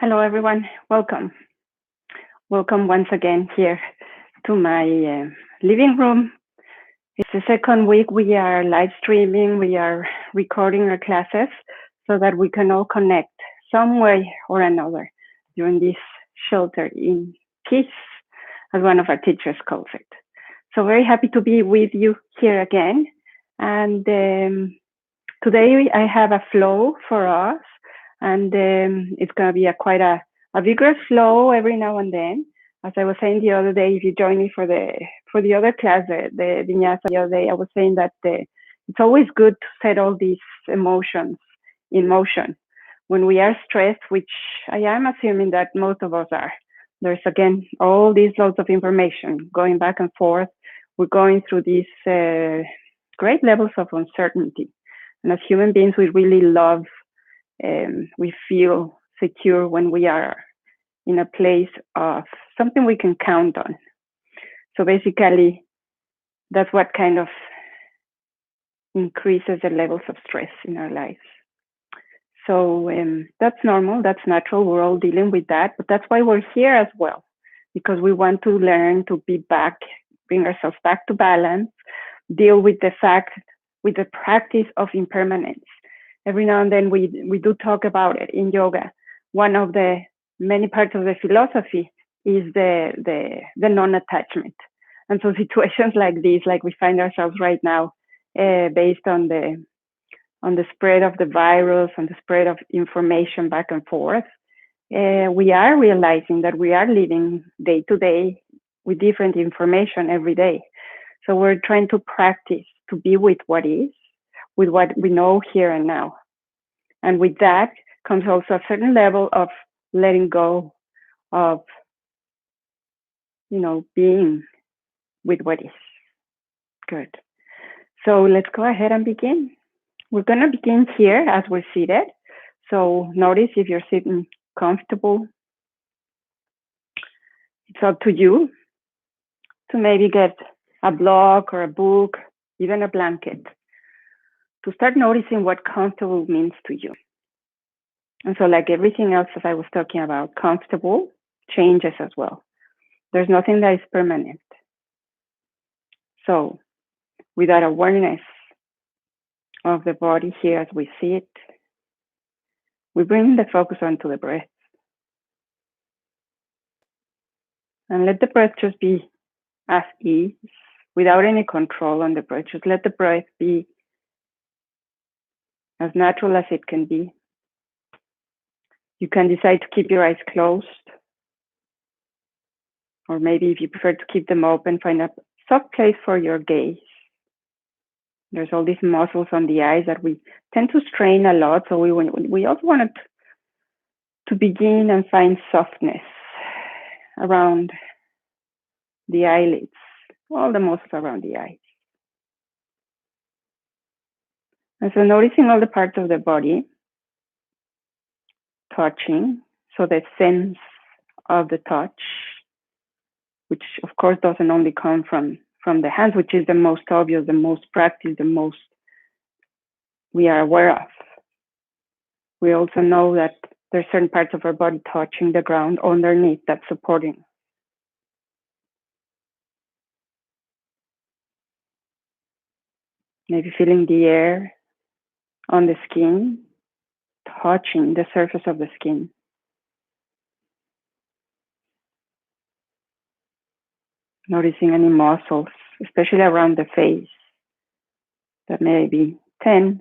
Hello, everyone. Welcome. Welcome once again here to my living room. It's the second week we are live streaming. We are recording our classes so that we can all connect some way or another during this shelter in peace, as one of our teachers calls it. So very happy to be with you here again. And today I have a flow for us, and it's going to be quite a vigorous flow every now and then. As I was saying the other day, if you join me for the other class, the vinyasa the other day, I was saying that it's always good to set all these emotions in motion when we are stressed, which I am assuming that most of us are. There's again all these loads of information going back and forth. We're going through these great levels of uncertainty, and as human beings, we really love. We feel secure when we are in a place of something we can count on. So basically, that's what kind of increases the levels of stress in our lives. So that's normal, that's natural. We're all dealing with that, but that's why we're here as well, because we want to learn to be back, bring ourselves back to balance, deal with the practice of impermanence. Every now and then we do talk about it in yoga. One of the many parts of the philosophy is the non-attachment. And so situations like these, like we find ourselves right now, based on the spread of the virus, on the spread of information back and forth, we are realizing that we are living day to day with different information every day. So we're trying to practice to be with what is, with what we know here and now. And with that comes also a certain level of letting go of, being with what is. Good. So let's go ahead and begin. We're going to begin here as we're seated. So notice if you're sitting comfortable. It's up to you to maybe get a block or a book, even a blanket, to start noticing what comfortable means to you. And so like everything else that I was talking about, comfortable changes as well. There's nothing that is permanent. So with that awareness of the body here as we see it, we bring the focus onto the breath. And let the breath just be at ease, without any control on the breath. Just let the breath be as natural as it can be. You can decide to keep your eyes closed, or maybe if you prefer to keep them open, find a soft place for your gaze. There's all these muscles on the eyes that we tend to strain a lot, so we also want to begin and find softness around the eyelids, all the muscles around the eyes. And so noticing all the parts of the body, touching, so the sense of the touch, which of course doesn't only come from the hands, which is the most obvious, the most practiced, the most we are aware of. We also know that there's certain parts of our body touching the ground underneath that's supporting. Maybe feeling the air on the skin, touching the surface of the skin. Noticing any muscles, especially around the face, that may be tense.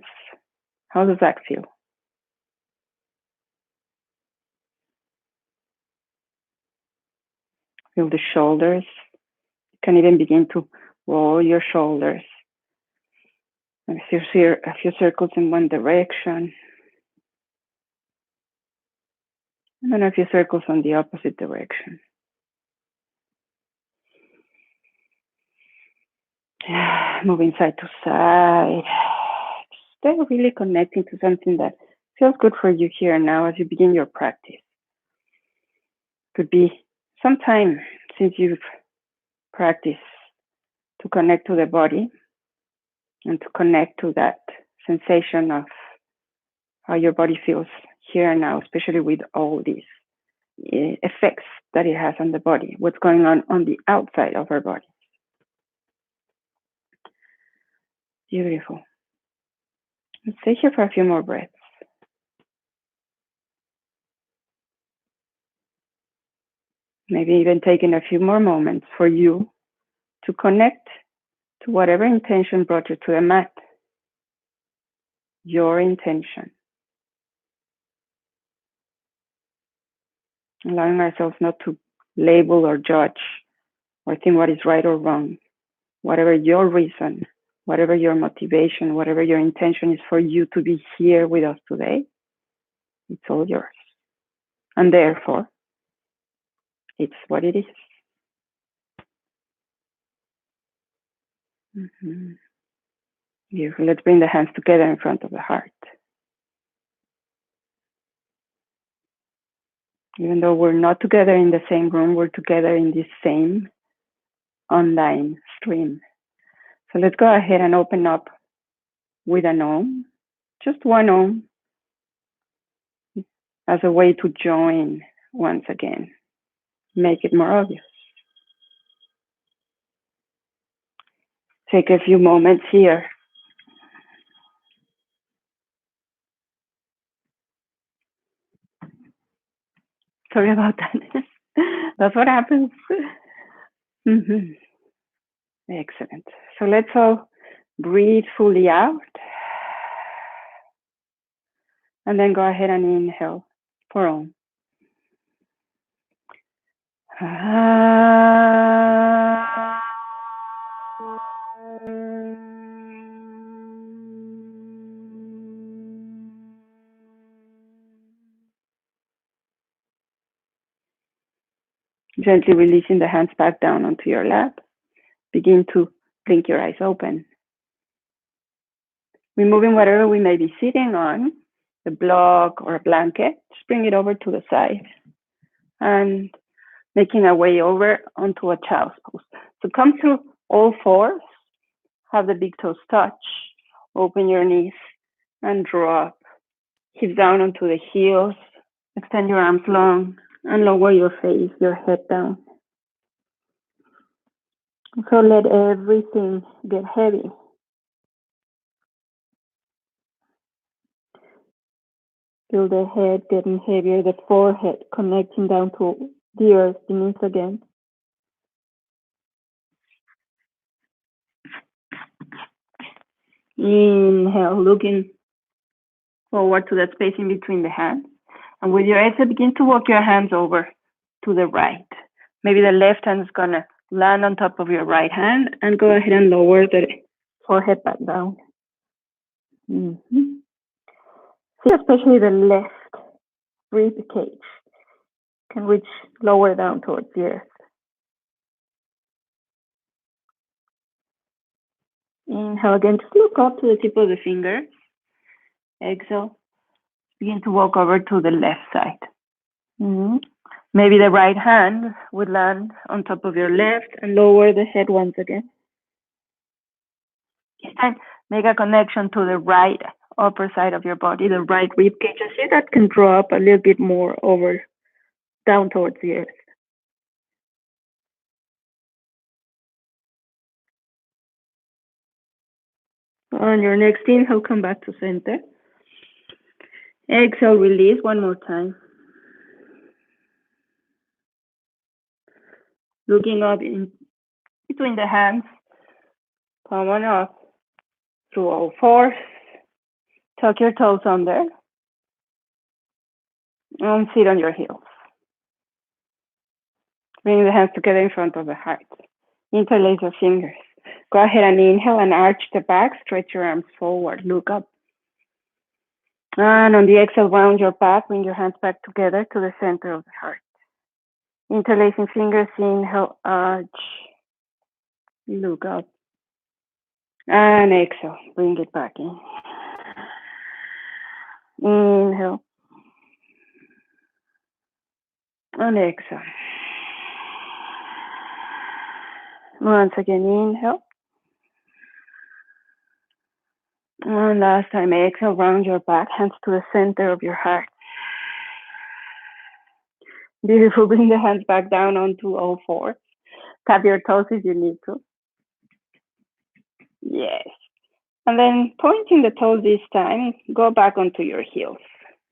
How does that feel? Feel the shoulders. You can even begin to roll your shoulders. And a few circles in one direction. And then a few circles on the opposite direction. Moving side to side. Stay really connecting to something that feels good for you here and now as you begin your practice. Could be some time since you've practiced to connect to the body and to connect to that sensation of how your body feels here and now, especially with all these effects that it has on the body, what's going on the outside of our body. Beautiful. Let's stay here for a few more breaths. Maybe even taking a few more moments for you to connect to whatever intention brought you to the mat. Your intention. Allowing ourselves not to label or judge or think what is right or wrong. Whatever your reason, whatever your motivation, whatever your intention is for you to be here with us today, it's all yours. And therefore, it's what it is. Mm-hmm. Beautiful. Let's bring the hands together in front of the heart. Even though we're not together in the same room, we're together in this same online stream. So let's go ahead and open up with an Om, just one Om, as a way to join once again, make it more obvious. Take a few moments here. Sorry about that. That's what happens. Mm-hmm. Excellent. So let's all breathe fully out. And then go ahead and inhale for Om. Gently releasing the hands back down onto your lap. Begin to blink your eyes open. Removing whatever we may be sitting on, the block or a blanket, just bring it over to the side. And making our way over onto a child's pose. So come through all fours, have the big toes touch, open your knees and drop. Hips down onto the heels, extend your arms long and lower your face, your head down. So let everything get heavy. Feel the head getting heavier, the forehead connecting down to the earth beneath again. Inhale, looking forward to that space in between the hands. And with your exhale, begin to walk your hands over to the right. Maybe the left hand is going to land on top of your right hand and go ahead and lower the forehead back down. Mm-hmm. See, especially the left rib cage can reach lower down towards the earth. Inhale again, just look up to the tip of the fingers. Exhale, begin to walk over to the left side. Mm-hmm. Maybe the right hand would land on top of your left and lower the head once again. This time, make a connection to the right upper side of your body, the right rib cage. I see that can draw up a little bit more over, down towards the earth. On your next inhale, come back to center. Exhale, release one more time. Looking up in between the hands, come on up through all fours. Tuck your toes under and sit on your heels. Bring the hands together in front of the heart. Interlace your fingers. Go ahead and inhale and arch the back. Stretch your arms forward. Look up. And on the exhale, round your back. Bring your hands back together to the center of the heart. Interlacing fingers. Inhale, arch. Look up. And exhale. Bring it back in. Inhale. And exhale. Once again, inhale. And last time, exhale, round your back, hands to the center of your heart. Beautiful. Bring the hands back down onto all fours. Tap your toes if you need to. Yes. And then pointing the toes this time, go back onto your heels.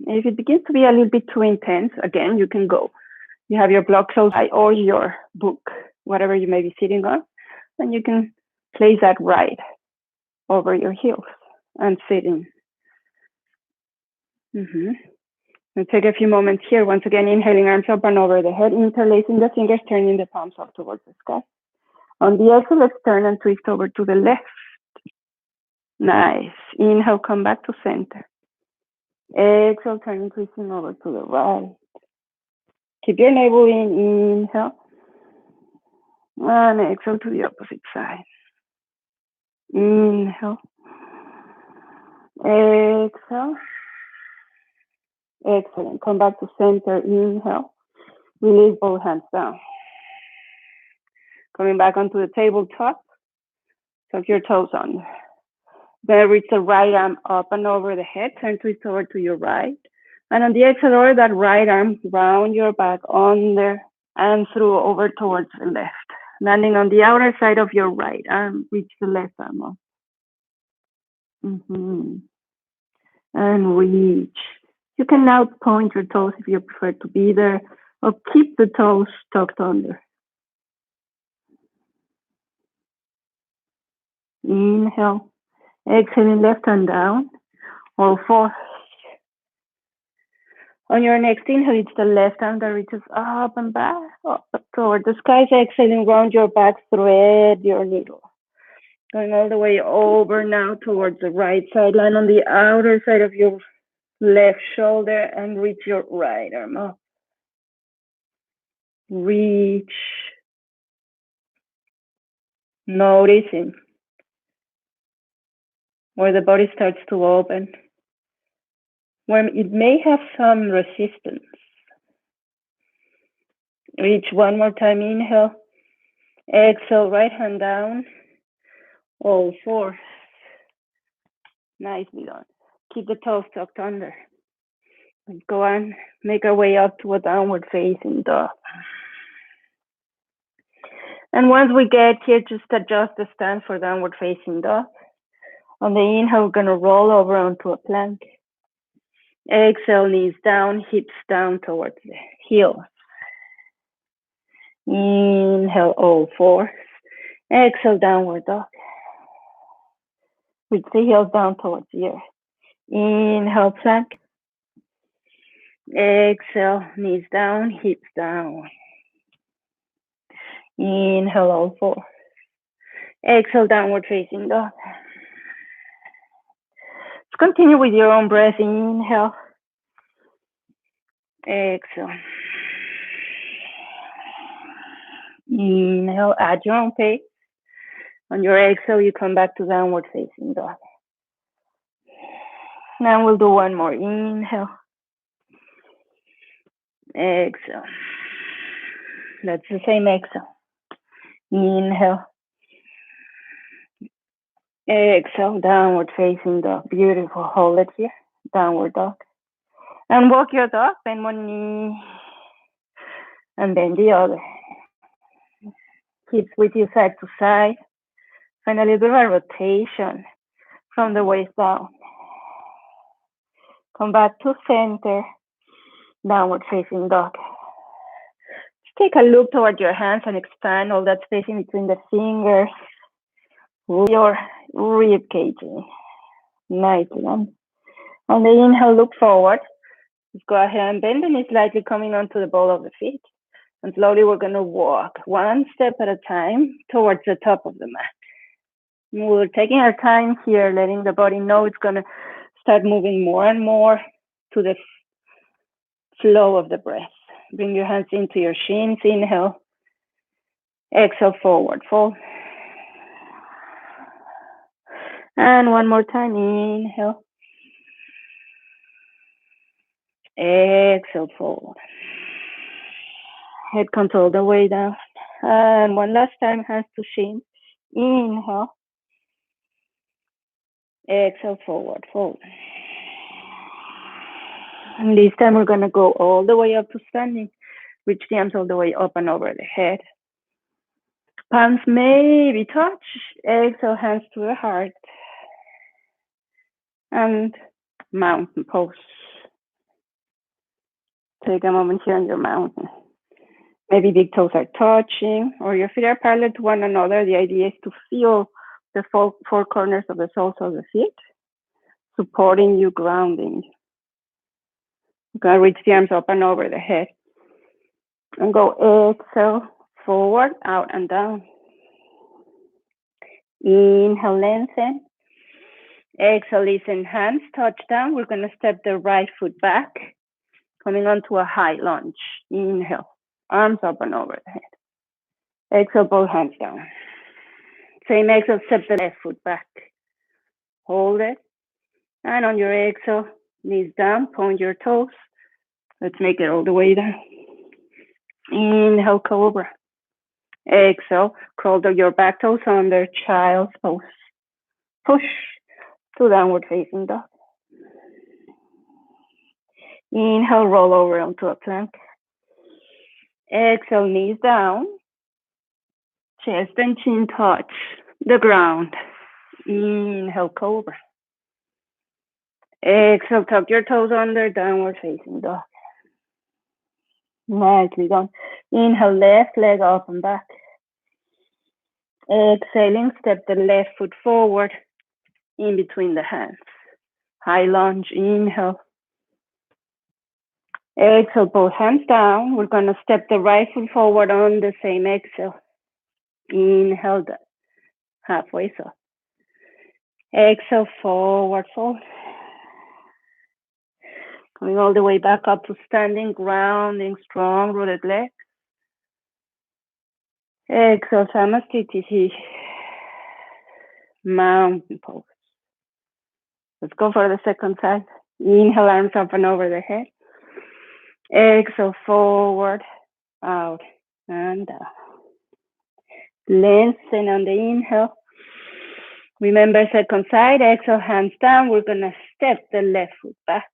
If it begins to be a little bit too intense, again, you can go. You have your block close by or your book, whatever you may be sitting on, and you can place that right over your heels and sitting. And take a few moments here. Once again, inhaling, arms up and over the head, interlacing the fingers, turning the palms up towards the sky. On the exhale, let's turn and twist over to the left. Nice. Inhale, come back to center. Exhale, turning, twisting over to the right. Keep your navel in, inhale. And exhale to the opposite side. Inhale. Exhale. Excellent. Come back to center. Inhale. Release both hands down. Coming back onto the tabletop. Tuck your toes under. Then reach the right arm up and over the head. Turn, twist over to your right. And on the exhale, roll that right arm round your back, under and through over towards the left. Landing on the outer side of your right arm. Reach the left arm up. And reach. You can now point your toes if you prefer to be there, or keep the toes tucked under. Inhale. Exhaling, left hand down, all fours. On your next inhale, it's the left arm that reaches up and back, up toward the sky. Exhaling, round your back, thread your needle. Going all the way over now towards the right sideline on the outer side of your left shoulder and reach your right arm up. Reach. Noticing where the body starts to open, where it may have some resistance. Reach one more time, inhale. Exhale, right hand down, all fours. Nicely done. Keep the toes tucked under. Go on, make our way up to a downward facing dog. And once we get here, just adjust the stance for downward facing dog. On the inhale, we're gonna roll over onto a plank. Exhale, knees down, hips down towards the heels. Inhale, all fours. Exhale, downward dog. Reach the heels down towards the earth. Inhale, plank. Exhale, knees down, hips down. Inhale, all fours. Exhale, downward facing dog. Let's continue with your own breath. Inhale. Exhale. Inhale at your own pace. On your exhale, you come back to downward facing dog. Now we'll do one more. Inhale. Exhale. That's the same exhale. Inhale. Exhale, downward facing dog. Beautiful. Hold it here. Downward dog. And walk your dog. Bend one knee. And bend the other. Hips with you side to side. Find a little bit of a rotation from the waist down. Come back to center. Downward facing dog. Just take a look toward your hands and expand all that space in between the fingers. Your rib cage. Nicely done. On the inhale, look forward. Just go ahead and bend the knees slightly, coming onto the ball of the feet. And slowly we're going to walk one step at a time towards the top of the mat. And we're taking our time here, letting the body know it's going to start moving more and more to the flow of the breath. Bring your hands into your shins. Inhale. Exhale, forward fold. And one more time. Inhale. Exhale, forward. Head comes all the way down. And one last time, hands to shins. Inhale. Exhale, forward fold. And this time we're going to go all the way up to standing. Reach the arms all the way up and over the head. Palms maybe touch. Exhale, hands to the heart. And mountain pose. Take a moment here on your mountain. Maybe big toes are touching or your feet are parallel to one another. The idea is to feel the four corners of the soles of the feet, supporting you, grounding. You're going to reach the arms up and over the head. And go exhale, forward, out and down. Inhale, lengthen. Exhale, listen, hands touch down. We're going to step the right foot back, coming onto a high lunge. Inhale, arms up and over the head. Exhale, both hands down. Same exhale, step the left foot back. Hold it. And on your exhale, knees down, point your toes. Let's make it all the way down. Inhale, cobra. Exhale, curl your back toes under, child's pose. Push to downward facing dog. Inhale, roll over onto a plank. Exhale, knees down. Chest and chin touch the ground. Inhale, cobra. Exhale, tuck your toes under, downward facing dog. Nicely done. Inhale, left leg up and back. Exhaling, step the left foot forward in between the hands. High lunge, inhale. Exhale, both hands down. We're going to step the right foot forward on the same exhale. Inhale, halfway up. Exhale, forward fold. Coming all the way back up to standing, grounding, strong rooted legs. Exhale, Samasthiti, mountain pose. Let's go for the second side. Inhale, arms up and over the head. Exhale, forward, out, and down. Lengthen on the inhale. Remember, second side, exhale, hands down. We're going to step the left foot back.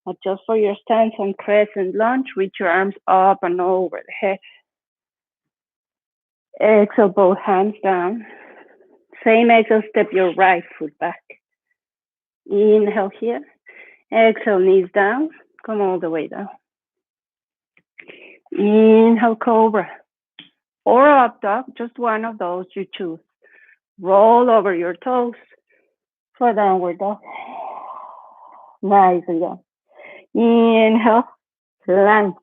Adjust for your stance on crescent lunge. Reach your arms up and over the head. Exhale, both hands down. Same exhale, step your right foot back. Inhale here. Exhale, knees down. Come all the way down. Inhale, cobra. Or up dog, just one of those you choose. Roll over your toes for downward dog. Nicely done. Inhale, plank.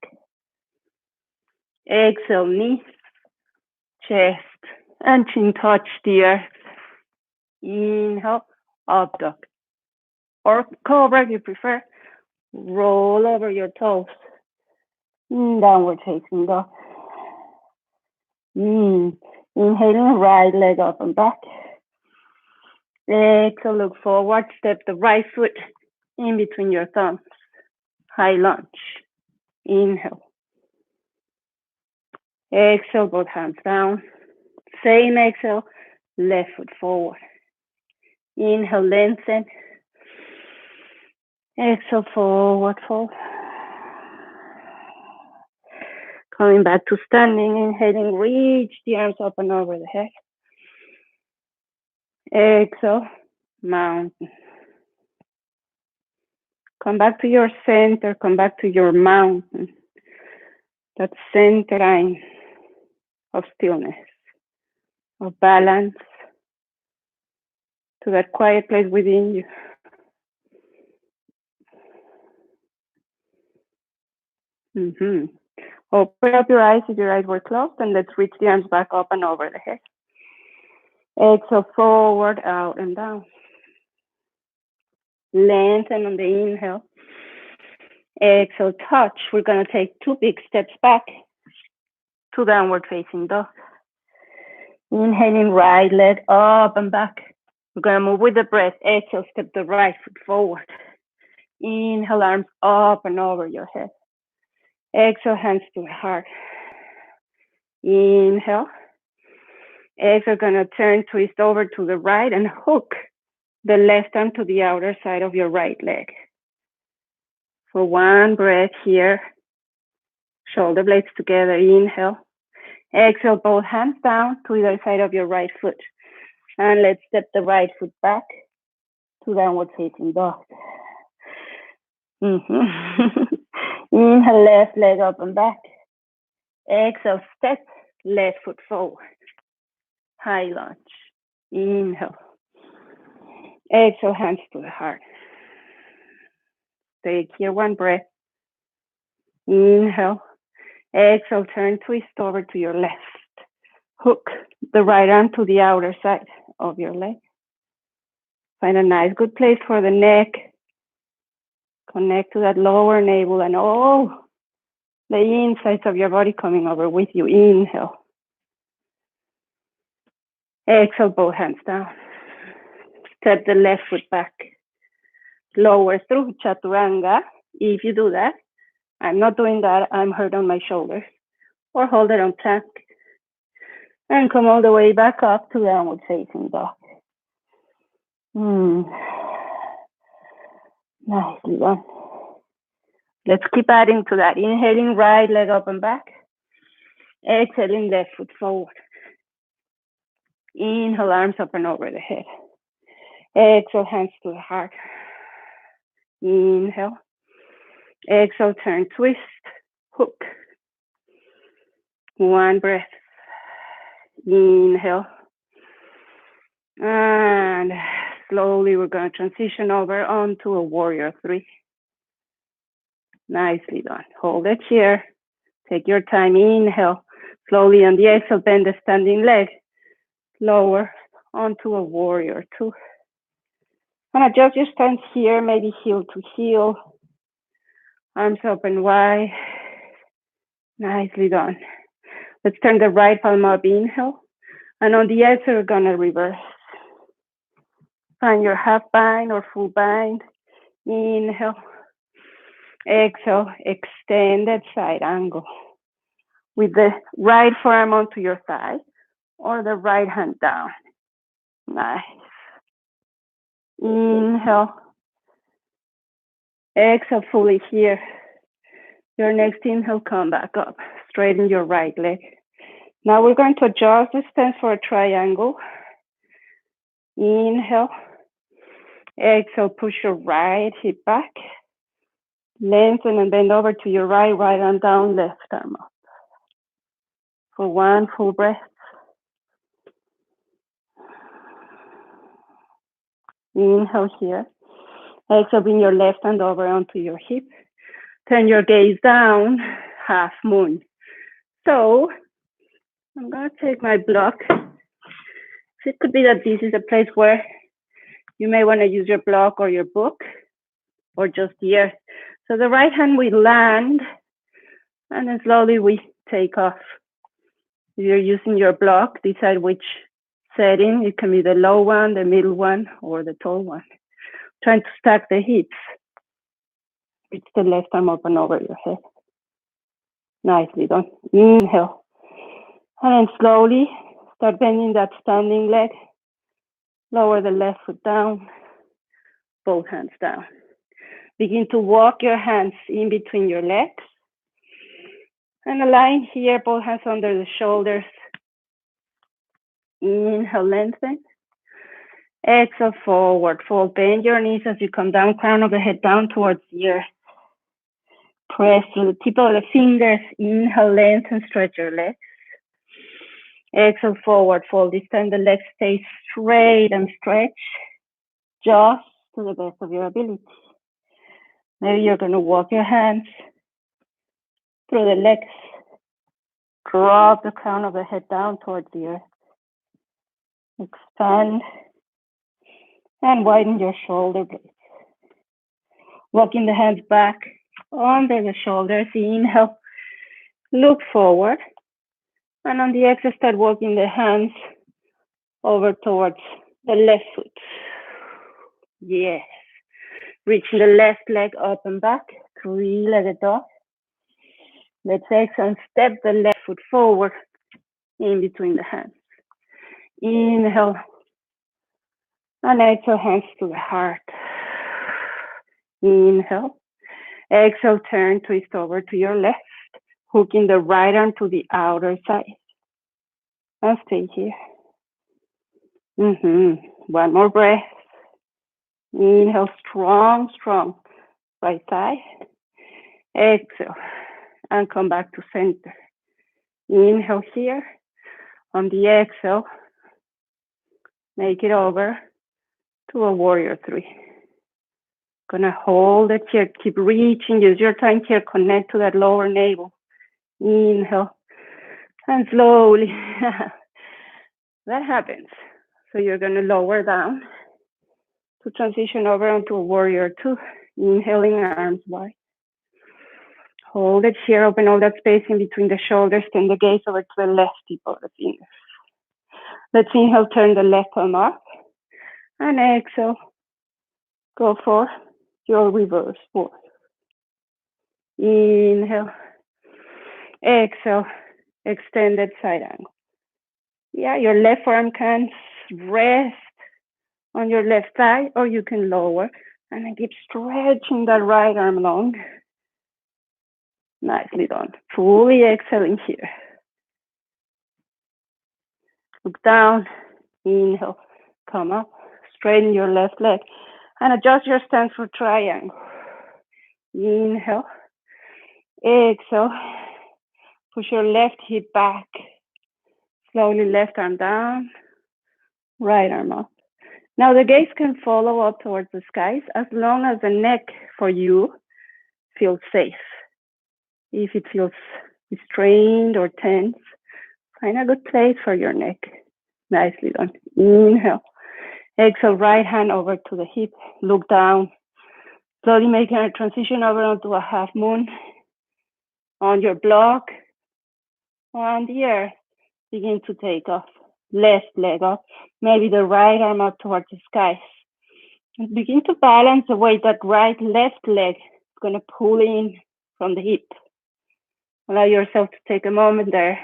Exhale, knee, chest, and chin touch the earth. Inhale, up dog. Or cobra if you prefer. Roll over your toes. Downward facing dog. Inhaling, right leg up and back. Exhale, look forward. Step the right foot in between your thumbs. High lunge. Inhale. Exhale, both hands down. Same exhale, left foot forward. Inhale, lengthen. Exhale, forward fold. Coming back to standing, inhaling, reach the arms up and over the head. Exhale, mountain. Come back to your center, come back to your mountain. That center line of stillness, of balance, to that quiet place within you. Open up your eyes if your eyes were closed, and let's reach the arms back up and over the head. Exhale, forward, out, and down. Lengthen on the inhale. Exhale, touch. We're going to take 2 big steps back to downward facing dog. Inhaling, right leg up and back. We're going to move with the breath. Exhale, step the right foot forward. Inhale, arms up and over your head. Exhale, hands to the heart. Inhale. Exhale, going to turn, twist over to the right and hook the left arm to the outer side of your right leg. For 1 breath here, Shoulder blades together. Inhale. Exhale, both hands down to either side of your right foot. And let's step the right foot back to downward facing dog. Inhale, left leg up and back. Exhale, step left foot forward. High lunge. Inhale. Exhale, hands to the heart. Take here one breath. Inhale. Exhale, turn, twist over to your left. Hook the right arm to the outer side of your leg. Find a nice, good place for the neck. Connect to that lower navel and all the insides of your body coming over with you. Inhale. Exhale, both hands down. Step the left foot back. Lower through chaturanga. If you do that, I'm not doing that. I'm hurt on my shoulders. Or hold it on plank. And come all the way back up to downward facing dog. Nicely done. Let's keep adding to that. Inhaling, right leg up and back. Exhaling, left foot forward. Inhale, arms up and over the head. Exhale, hands to the heart. Inhale. Exhale, turn, twist, hook. One breath. Inhale. And slowly we're going to transition over onto a warrior three. Nicely done. Hold it here. Take your time. Inhale. Slowly on the exhale, bend the standing leg. Lower onto a warrior two. And adjust your stance here, maybe heel to heel. Arms open wide. Nicely done. Let's turn the right palm up. Inhale. And on the exhale, we're going to reverse. Find your half bind or full bind. Inhale. Exhale. Extend that side angle. With the right forearm onto your thigh or the right hand down. Nice. Inhale. Exhale fully here. Your next inhale, come back up. Straighten your right leg. Now we're going to adjust the stance for a triangle. Inhale. Exhale, push your right hip back. Lengthen and bend over to your right arm down, left arm up. For one full breath. Inhale here. Exhale, bring your left hand over onto your hip. Turn your gaze down, half moon. So, I'm going to take my block. It could be that this is a place where you may want to use your block or your book or just the earth. So the right hand will land and then slowly we take off. If you're using your block, decide which setting. It can be the low one, the middle one, or the tall one. Trying to stack the hips. Reach the left arm up and over your head. Nicely done. Inhale. And then slowly start bending that standing leg. Lower the left foot down. Both hands down. Begin to walk your hands in between your legs. And align here, both hands under the shoulders. Inhale, lengthen. Exhale, forward fold. Bend your knees as you come down, crown of the head down towards the earth. Press through the tip of the fingers. Inhale, lengthen, stretch your legs. Exhale, forward fold. This time the legs stay straight and stretch. Just to the best of your ability. Maybe you're going to walk your hands through the legs. Drop the crown of the head down towards the earth. Expand and widen your shoulder blades. Walking the hands back under the shoulders. Inhale, look forward. And on the exhale, start walking the hands over towards the left foot. Yes. Reaching the left leg up and back. Three-legged dog. Let's exhale and step the left foot forward in between the hands. Inhale. And exhale, hands to the heart. Inhale. Exhale, turn, twist over to your left. Hooking the right arm to the outer side. And stay here. One more breath. Inhale, strong, strong. Right side. Exhale. And come back to center. Inhale here. On the exhale, make it over to a warrior three. Gonna hold it here. Keep reaching. Use your time here. Connect to that lower navel. Inhale. And slowly. That happens. So you're gonna lower down to transition over onto a warrior two. Inhaling, arms wide. Hold it here, open all that space in between the shoulders, turn the gaze over to the left tip of the fingers. Let's inhale, turn the left palm up, and exhale, go for your reverse fold. Inhale, exhale, extended side angle. Yeah, your left arm can rest on your left thigh, or you can lower, and then keep stretching that right arm long. Nicely done. Fully exhaling here. Look down, inhale, come up, straighten your left leg, and adjust your stance for triangle. Inhale, exhale, push your left hip back. Slowly left arm down, right arm up. Now the gaze can follow up towards the skies as long as the neck for you feels safe. If it feels restrained or tense, find a good place for your neck. Nicely done. Inhale. Exhale, right hand over to the hip. Look down. Slowly making a transition over onto a half moon. On your block, on the earth, begin to take off. Left leg up. Maybe the right arm up towards the skies. And begin to balance the way that left leg is going to pull in from the hip. Allow yourself to take a moment there.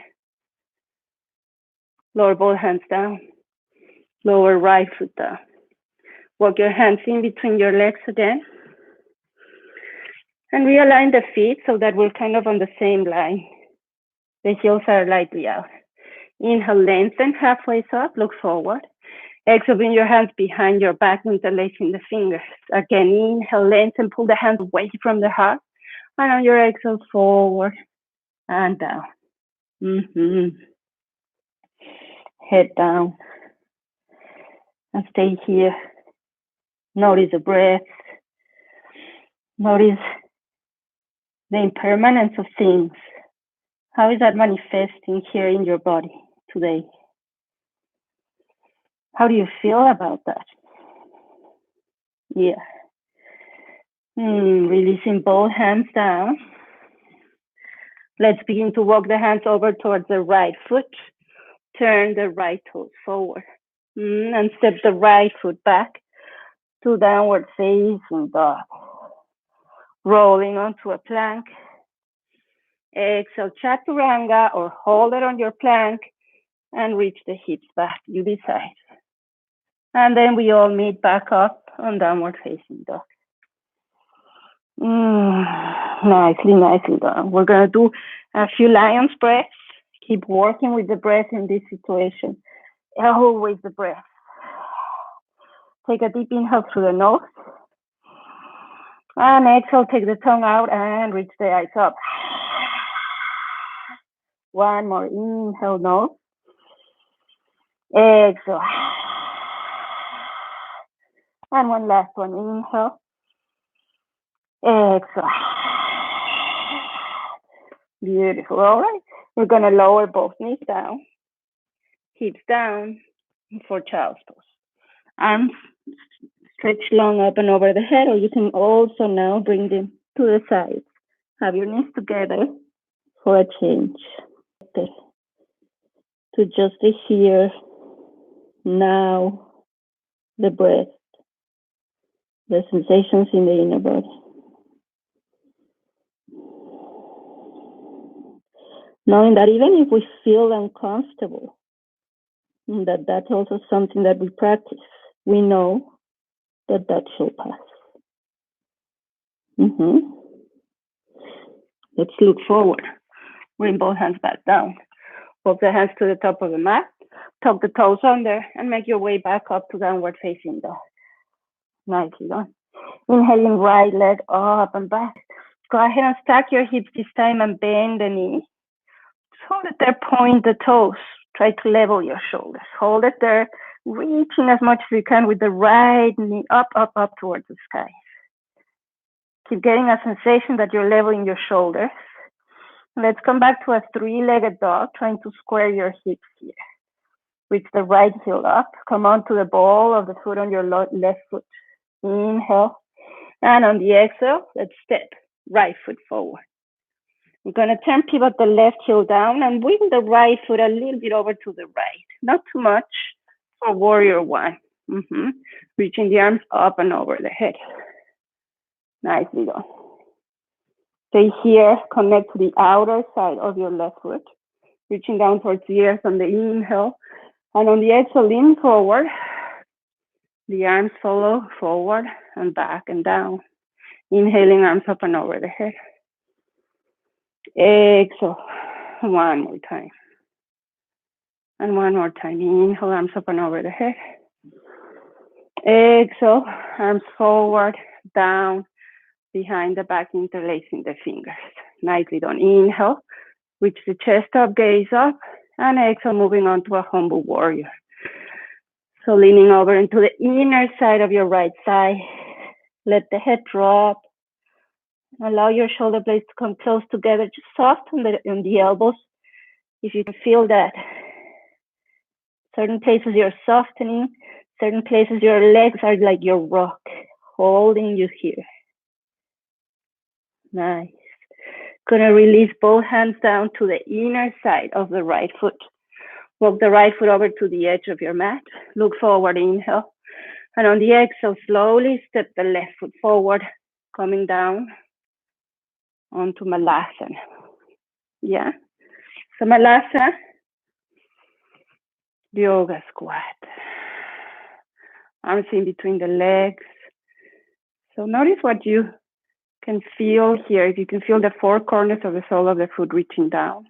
Lower both hands down. Lower right foot down. Walk your hands in between your legs again. And realign the feet so that we're kind of on the same line. The heels are lightly out. Inhale, lengthen halfway up, look forward. Exhale, bring your hands behind your back, interlacing the fingers. Again, inhale, lengthen, pull the hands away from the heart. And on your exhale, forward and down. Head down. And stay here. Notice the breath. Notice the impermanence of things. How is that manifesting here in your body today? How do you feel about that? Yeah. Releasing both hands down. Let's begin to walk the hands over towards the right foot. Turn the right toes forward. And step the right foot back to downward facing dog. Rolling onto a plank. Exhale, chaturanga, or hold it on your plank and reach the hips back. You decide. And then we all meet back up on downward facing dog. Nicely done. We're going to do a few lion's breaths. Keep working with the breath in this situation. Always the breath. Take a deep inhale through the nose. And exhale, take the tongue out and reach the eyes up. One more inhale, nose. Exhale. And one last one, inhale. Exhale. Beautiful. All right. We're going to lower both knees down, hips down for child's pose. Arms stretch long up and over the head, or you can also now bring them to the sides. Have your knees together for a change. To just hear now the breath, the sensations in the inner body. Knowing that even if we feel uncomfortable, that's also something that we practice. We know that shall pass. Let's look forward. Bring both hands back down. Walk the hands to the top of the mat. Tuck the toes under and make your way back up to downward facing dog. Nicely done. Inhaling right leg up and back. Go ahead and stack your hips this time and bend the knee. Just hold it there, point the toes. Try to level your shoulders. Hold it there, reaching as much as you can with the right knee up, up, up towards the sky. Keep getting a sensation that you're leveling your shoulders. Let's come back to a three-legged dog, trying to square your hips here. Reach the right heel up. Come onto the ball of the foot on your left foot. Inhale. And on the exhale, let's step right foot forward. We're going to turn pivot the left heel down and bring the right foot a little bit over to the right. Not too much for warrior one. Reaching the arms up and over the head. Nicely done. Stay here, connect to the outer side of your left foot. Reaching down towards the earth on the inhale. And on the exhale, lean forward. The arms follow forward and back and down. Inhaling, arms up and over the head. Exhale. One more time. And one more time. Inhale, arms up and over the head. Exhale, arms forward, down, behind the back, interlacing the fingers. Nicely done. Inhale, reach the chest up, gaze up, and exhale, moving on to a humble warrior. So leaning over into the inner side of your right thigh. Let the head drop. Allow your shoulder blades to come close together. Just soft on the elbows. If you can feel that. Certain places you're softening. Certain places your legs are like your rock, holding you here. Nice. Gonna release both hands down to the inner side of the right foot. Walk the right foot over to the edge of your mat. Look forward, inhale. And on the exhale, slowly step the left foot forward, coming down onto Malasana. Yeah? So Malasana, yoga squat. Arms in between the legs. So notice what you can feel here. If you can feel the four corners of the sole of the foot reaching down.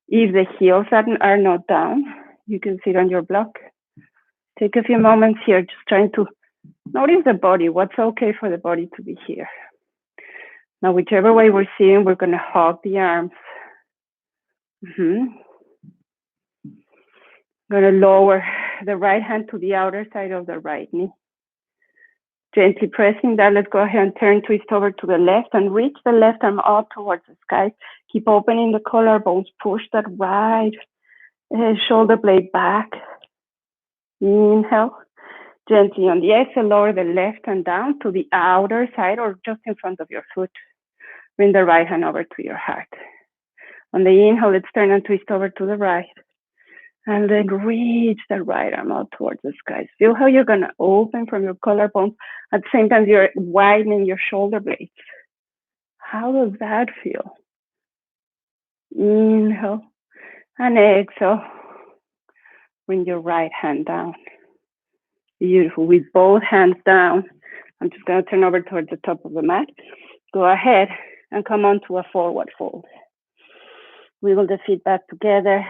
If the heels are not down, you can sit on your block. Take a few moments here, just trying to notice the body, what's okay for the body to be here. Now, whichever way we're sitting, we're going to hug the arms. Going to lower the right hand to the outer side of the right knee. Gently pressing that, let's go ahead and turn, twist over to the left and reach the left arm up towards the sky. Keep opening the collarbones, push that right shoulder blade back. Inhale. Gently on the exhale, lower the left hand down to the outer side or just in front of your foot. Bring the right hand over to your heart. On the inhale, let's turn and twist over to the right. And then reach the right arm out towards the sky. Feel how you're going to open from your collarbone. At the same time, you're widening your shoulder blades. How does that feel? Inhale and exhale. Bring your right hand down. Beautiful. With both hands down, I'm just going to turn over towards the top of the mat. Go ahead and come onto a forward fold. Wiggle the feet back together.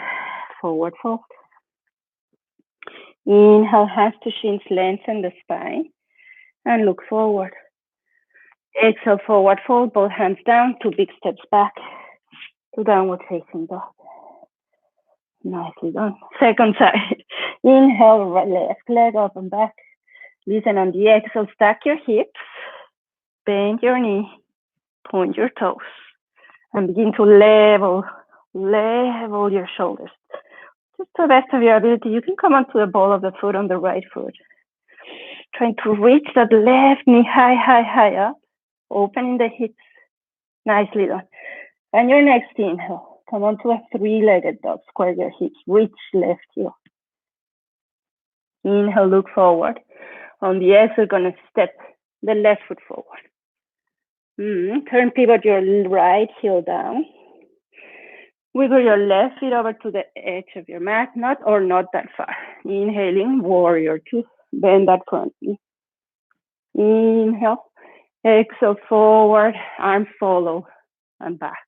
Forward fold. Inhale, hands to shins, lengthen the spine, and look forward. Exhale, forward fold, both hands down, 2 big steps back to downward facing dog. Nicely done. Second side. Inhale, right left leg up and back. Listen on the exhale, stack your hips, bend your knee, point your toes, and begin to level your shoulders. Just to the best of your ability, you can come onto the ball of the foot on the right foot. Trying to reach that left knee high up, opening the hips. Nicely done. And your next inhale, come onto a three-legged dog. Square your hips, reach left heel. Inhale, look forward. On the exhale, gonna step the left foot forward. Turn, pivot your right heel down. Wiggle your left feet over to the edge of your mat, not that far. Inhaling, warrior two. Bend that front knee. Inhale, exhale, forward, arms follow, and back.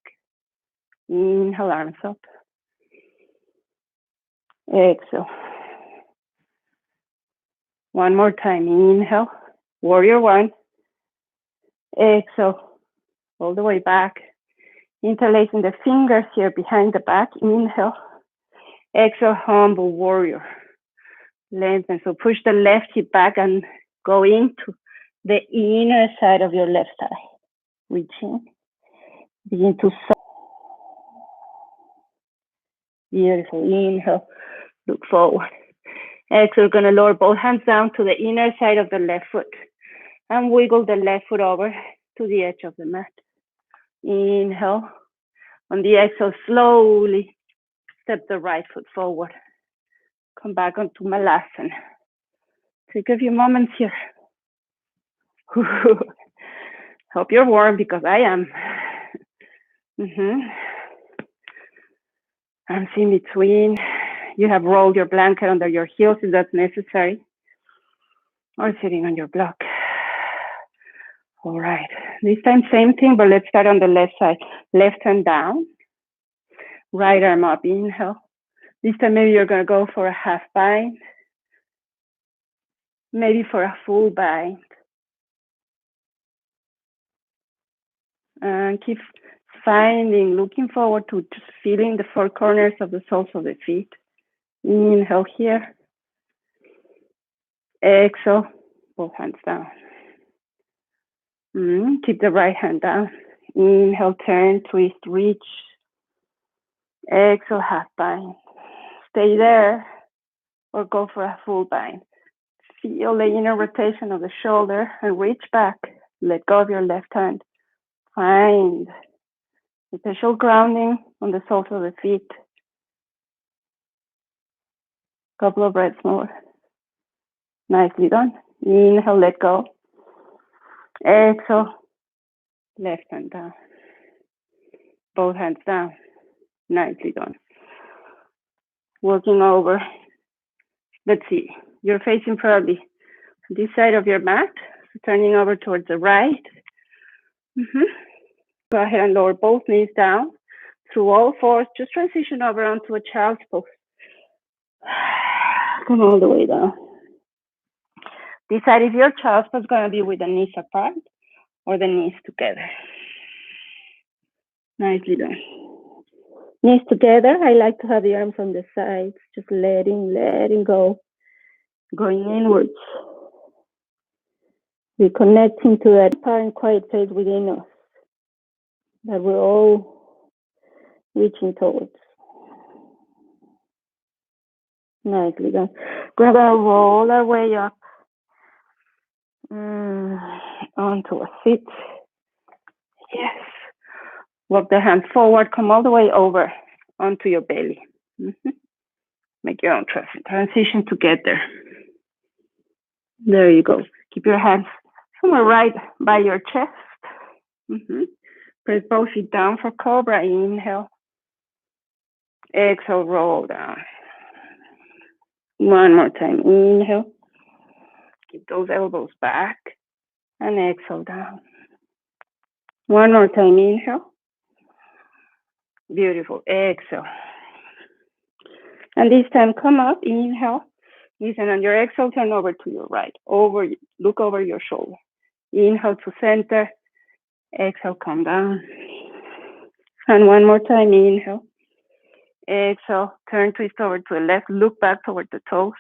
Inhale, arms up. Exhale. One more time. Inhale. Warrior one. Exhale. All the way back. Interlacing the fingers here behind the back. Inhale. Exhale, humble warrior. Lengthen. So push the left hip back and go into the inner side of your left thigh. Reach in. Begin to soft. Beautiful. Inhale. Look forward. Exhale, we're going to lower both hands down to the inner side of the left foot and wiggle the left foot over to the edge of the mat. Inhale. On the exhale, slowly step the right foot forward. Come back onto Malasana. Take a few moments here. Hope you're warm because I am. Arms in between. You have rolled your blanket under your heels if that's necessary, or sitting on your block. All right. This time, same thing, but let's start on the left side. Left hand down, right arm up. Inhale. This time, maybe you're going to go for a half bind, maybe for a full bind. And keep finding, looking forward to just feeling the four corners of the soles of the feet. Inhale here. Exhale, both hands down. Keep the right hand down. Inhale, turn, twist, reach. Exhale, half bind. Stay there or go for a full bind. Feel the inner rotation of the shoulder and reach back. Let go of your left hand. Find special grounding on the soles of the feet. Couple of breaths more. Nicely done. Inhale, let go. Exhale, left hand down. Both hands down. Nicely done. Working over. Let's see. You're facing probably this side of your mat. So turning over towards the right. Go ahead and lower both knees down through all fours. Just transition over onto a child's pose. Come all the way down. Decide if your child's pose is going to be with the knees apart or the knees together. Nicely done. Knees together. I like to have the arms on the sides, just letting go, going inwards. Reconnecting to that apparent quiet place within us that we're all reaching towards. Nicely done. We're going to roll our way up onto a sit. Yes. Walk the hands forward. Come all the way over onto your belly. Make your own transition to get there. There you go. Keep your hands somewhere right by your chest. Press both feet down for cobra. Inhale. Exhale, roll down. One more time. Inhale. Keep those elbows back. And exhale down. One more time. Inhale. Beautiful. Exhale. And this time, come up. Inhale. Listen, on your exhale, turn over to your right. Look over your shoulder. Inhale to center. Exhale, come down. And one more time. Inhale. Exhale. Turn, twist over to the left. Look back toward the toes.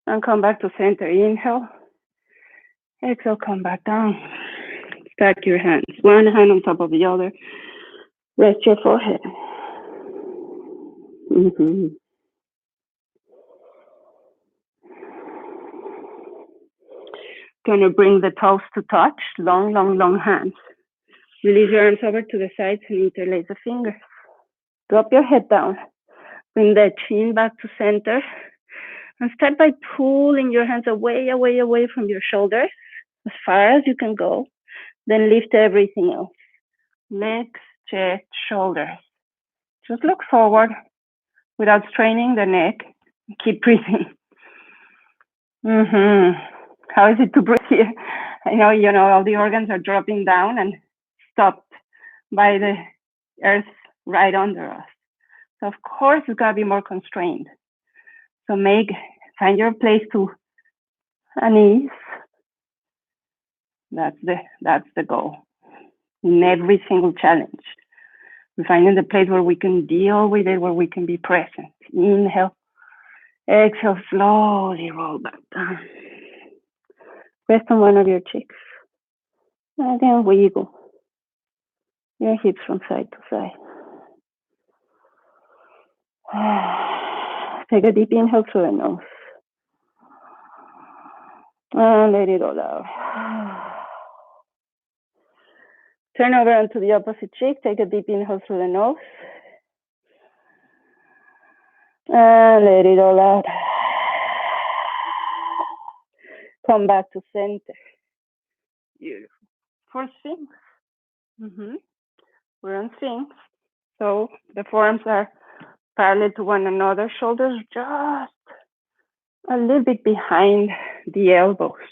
And come back to center. Inhale. Exhale, come back down. Stack your hands. One hand on top of the other. Rest your forehead. Gonna bring the toes to touch. Long, long, long hands. Release your arms over to the sides and interlace the fingers. Drop your head down. Bring the chin back to center. And start by pulling your hands away from your shoulders as far as you can go. Then lift everything else. Legs, chest, shoulders. Just look forward without straining the neck. Keep breathing. How is it to breathe here? I know, all the organs are dropping down and stopped by the earth right under us. So of course it's gonna be more constrained. So find your place to an ease. That's the goal in every single challenge. We're finding the place where we can deal with it, where we can be present. Inhale, exhale, slowly roll back down. Rest on one of your cheeks. And then wiggle your hips from side to side. Take a deep inhale through the nose. And let it all out. Turn over onto the opposite cheek. Take a deep inhale through the nose. And let it all out. Come back to center. Beautiful. For Sphinx. We're on Sphinx. So the forearms are parallel to one another. Shoulders just a little bit behind the elbows.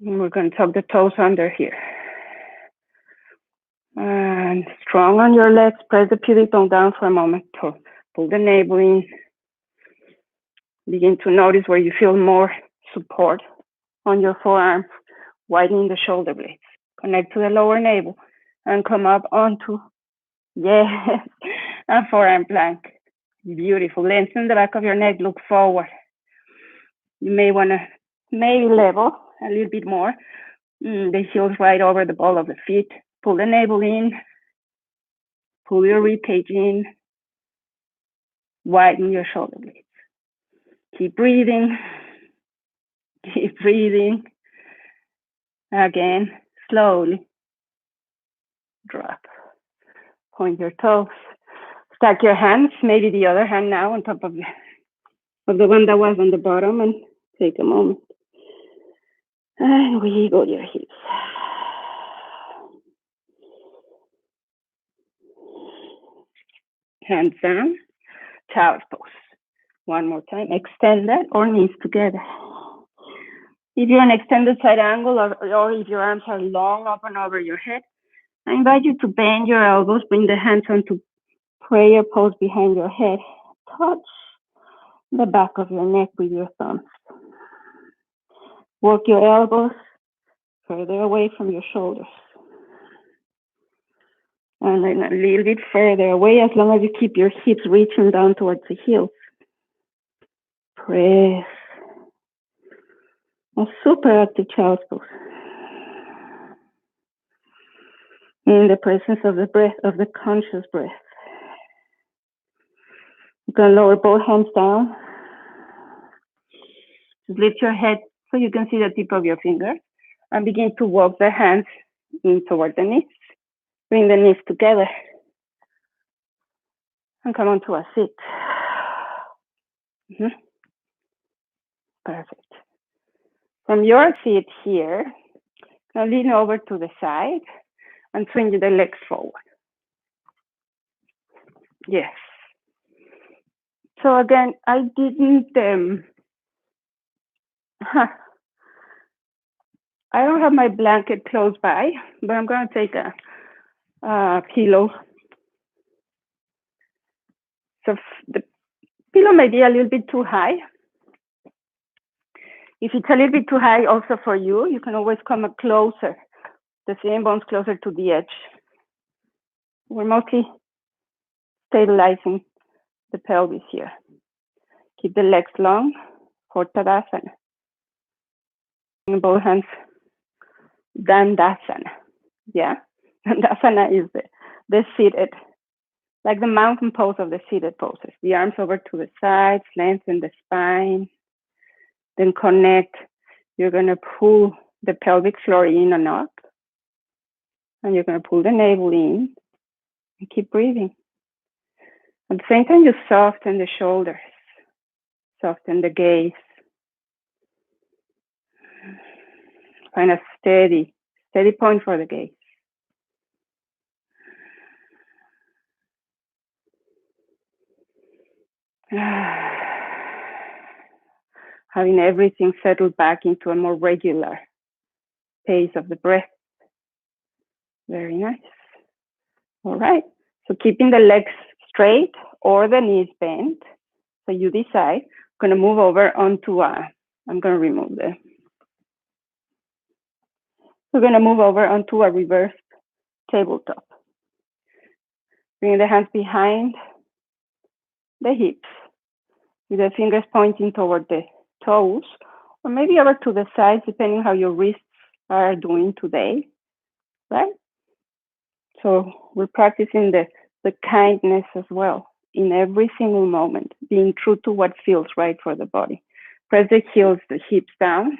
And we're going to tuck the toes under here. And strong on your legs. Press the pubic bone down for a moment. Pull the navel in. Begin to notice where you feel more support on your forearms. Widening the shoulder blades. Connect to the lower navel. And come up onto, yes, a forearm plank. Beautiful. Lengthen the back of your neck. Look forward. You may want to level a little bit more. The heels right over the ball of the feet. Pull the navel in. Pull your ribcage in. Widen your shoulder blades. Keep breathing. Keep breathing. Again, slowly. Drop. Point your toes. Stack your hands, maybe the other hand now on top of the one that was on the bottom, and take a moment. And wiggle your hips. Hands down, child's pose. One more time, extended or knees together. If you're an extended side angle or if your arms are long up and over your head, I invite you to bend your elbows, bring the hands onto prayer pose behind your head. Touch the back of your neck with your thumbs. Work your elbows further away from your shoulders. And then a little bit further away, as long as you keep your hips reaching down towards the heels. Press. A super active child's pose. In the presence of the breath, of the conscious breath. You can lower both hands down. Just lift your head so you can see the tip of your finger and begin to walk the hands in toward the knees. Bring the knees together and come onto a sit. Perfect. From your seat here, now lean over to the side and swing the legs forward. Yes. So again, I didn't, I don't have my blanket close by, but I'm going to take a pillow. So the pillow may be a little bit too high. If it's a little bit too high also for you, you can always come up closer, the same bones closer to the edge. We're mostly stabilizing the pelvis here. Keep the legs long for Tadasana. And both hands, Dandasana. Yeah, Dandasana is the seated, like the mountain pose of the seated poses. The arms over to the sides, lengthen the spine, then connect. You're going to pull the pelvic floor in and up, and you're going to pull the navel in and keep breathing. At the same time, you soften the shoulders, soften the gaze. Find a steady point for the gaze. Having everything settled back into a more regular pace of the breath. Very nice. All right. So keeping the legs straight or the knees bent. So you decide. I'm going to move over onto I'm going to remove the. We're going to move over onto a reverse tabletop. Bring the hands behind the hips with the fingers pointing toward the toes, or maybe over to the sides, depending how your wrists are doing today, right? So we're practicing the kindness as well in every single moment, being true to what feels right for the body. Press the heels, the hips down,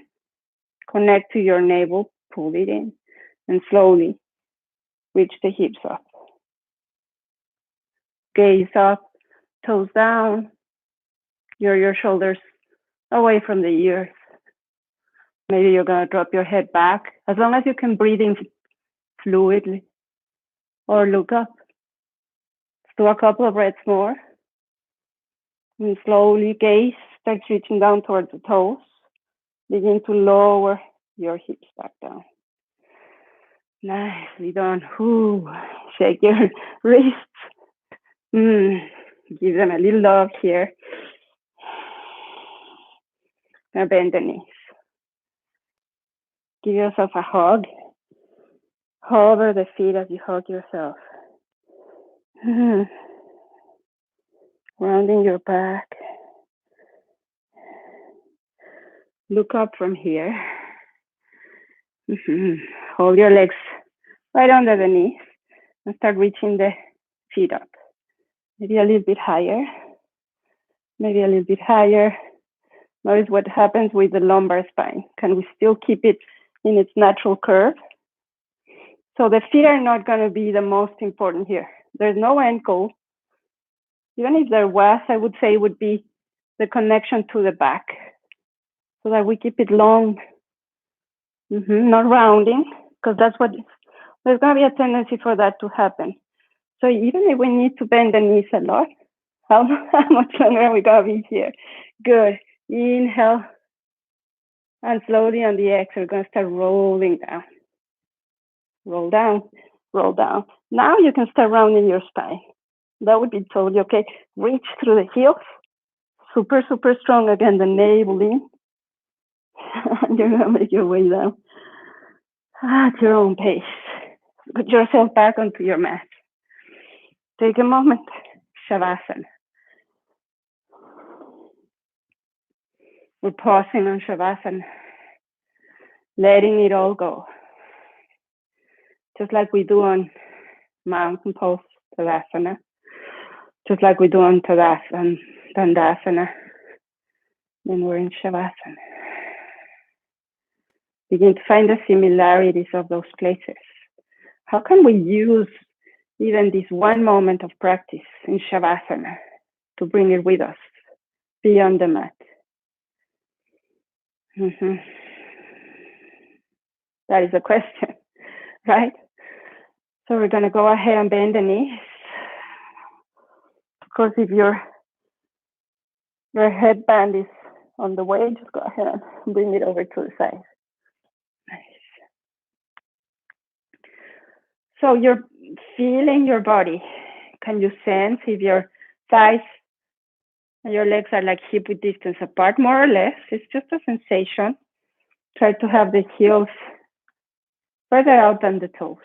connect to your navel, pull it in, and slowly reach the hips up. Gaze up, toes down, your shoulders away from the ears. Maybe you're going to drop your head back, as long as you can breathe in fluidly, or look up. Let's do a couple of breaths more. And slowly gaze, start reaching down towards the toes. Begin to lower your hips back down. Nicely done. Ooh, shake your wrists. Give them a little love here. Now bend the knees. Give yourself a hug. Hover the feet as you hug yourself. Rounding your back. Look up from here. Hold your legs right under the knees and start reaching the feet up. Maybe a little bit higher. Maybe a little bit higher. Notice what happens with the lumbar spine. Can we still keep it in its natural curve? So the feet are not going to be the most important here. There's no end goal. Even if there was, I would say it would be the connection to the back, so that we keep it long, not rounding, because that's what, there's going to be a tendency for that to happen. So even if we need to bend the knees a lot, how much longer are we going to be here? Good. Inhale. And slowly on the exhale, we're going to start rolling down. Roll down, roll down. Now you can start rounding your spine. That would be totally okay. Reach through the heels. Super, super strong. Again, the navel in. You're going to make your way down at your own pace. Put yourself back onto your mat. Take a moment. Shavasana. We're pausing on Shavasana, letting it all go. Just like we do on mountain pose, Tadasana. Just like we do on Tadasana, Dandasana. Then we're in Shavasana. Begin to find the similarities of those places. How can we use even this one moment of practice in Shavasana to bring it with us beyond the mat? That is a question, right? So we're going to go ahead and bend the knees. Of course, if your headband is on the way, just go ahead and bring it over to the side. Nice. So you're feeling your body. Can you sense if your thighs and your legs are like hip width distance apart, more or less? It's just a sensation. Try to have the heels further out than the toes.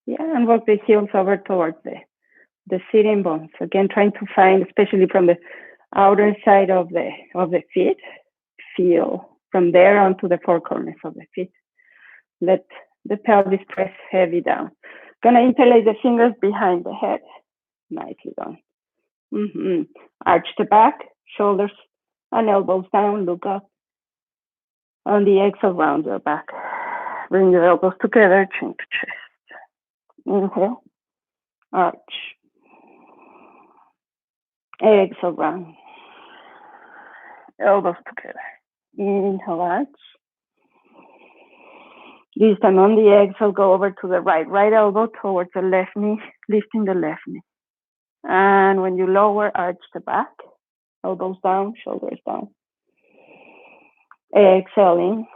Yeah, and work the heels over towards the sitting bones. Again, trying to find, especially from the outer side of the feet, feel from there onto the four corners of the feet. Let the pelvis press heavy down. Gonna interlace the fingers behind the head. Nicely done. Arch the back, shoulders and elbows down, look up. On the exhale, round your back. Bring your elbows together, chin to chest. Inhale, arch. Exhale, round. Elbows together. Inhale, arch. This time on the exhale, go over to the right elbow towards the left knee, lifting the left knee. And when you lower, arch the back, elbows down, shoulders down. Exhaling,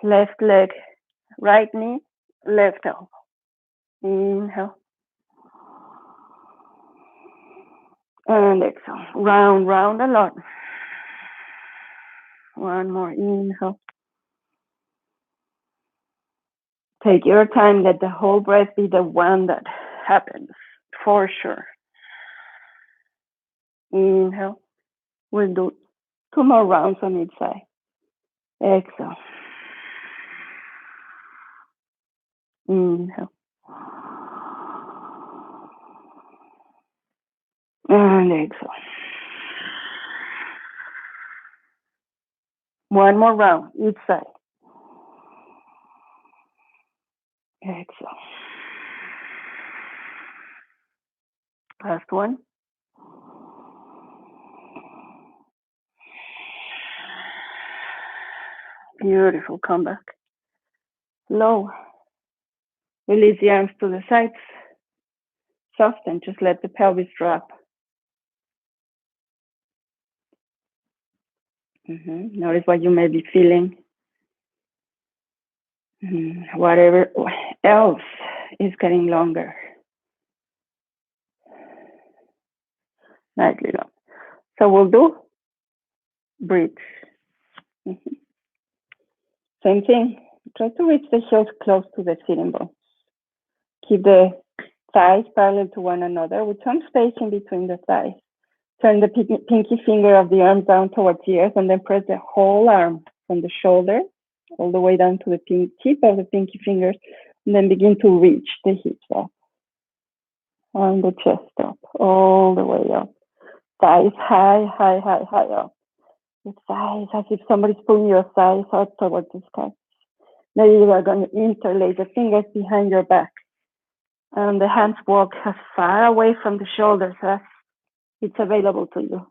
left leg, right knee, left elbow. Inhale. And exhale. Round, round a lot. One more inhale. Take your time. Let the whole breath be the one that happens, for sure. Inhale. We'll do 2 more rounds on each side. Exhale. Inhale. And exhale. One more round, each side. Exhale. Last one. Beautiful. Come back. Low. Release the arms to the sides. Soften. Just let the pelvis drop. Notice what you may be feeling. Whatever else is getting longer. Nicely long. So we'll do bridge. Same thing. Try to reach the heels close to the sitting bones. Keep the thighs parallel to one another with some space in between the thighs. Turn the pinky finger of the arm down towards the earth and then press the whole arm from the shoulder all the way down to the tip of the pinky fingers, and then begin to reach the hips up and the chest up, all the way up. Thighs high, high, high, high up. The thighs as if somebody's pulling your thighs out towards the sky. Now you are going to interlace the fingers behind your back. And the hands walk as far away from the shoulders as it's available to you.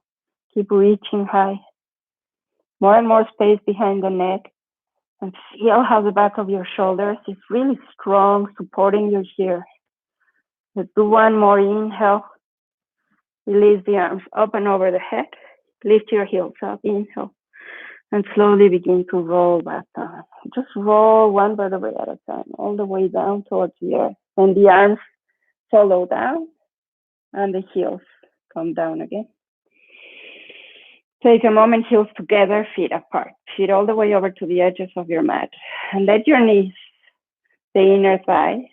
Keep reaching high. More and more space behind the neck. And feel how the back of your shoulders is really strong, supporting you here. Let's do one more inhale. Release the arms up and over the head. Lift your heels up. Inhale. And slowly begin to roll back down. Just roll one vertebrae at a time, all the way down towards the earth. And the arms follow down, and the heels come down again. Take a moment, heels together, feet apart. Feet all the way over to the edges of your mat. And let your knees, the inner thighs,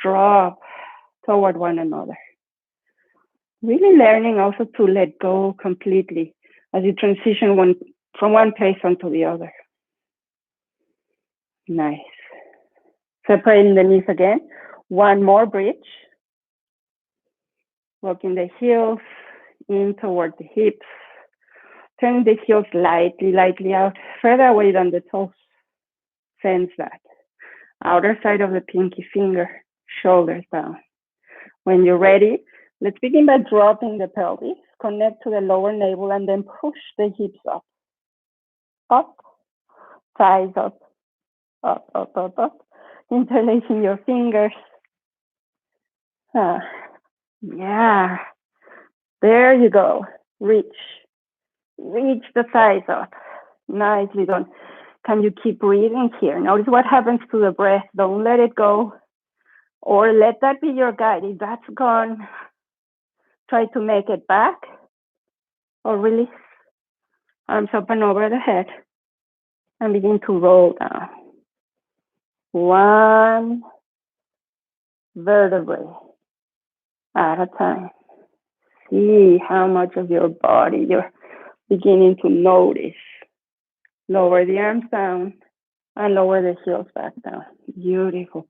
drop toward one another. Really learning also to let go completely as you transition from one place onto the other. Nice. Separating the knees again. One more bridge. Walking the heels in toward the hips. Turn the heels lightly, lightly out, further away than the toes. Sense that. Outer side of the pinky finger, shoulders down. When you're ready, let's begin by dropping the pelvis. Connect to the lower navel and then push the hips up. Up, thighs up, up, up, up, up. Interlacing your fingers. Yeah. There you go. Reach the thighs up. Nicely done. Can you keep breathing here? Notice what happens to the breath. Don't let it go. Or let that be your guide. If that's gone, try to make it back. Or release. Arms up and over the head. And begin to roll down. One vertebrae at a time. See how much of your body you're beginning to notice. Lower the arms down and lower the heels back down. Beautiful.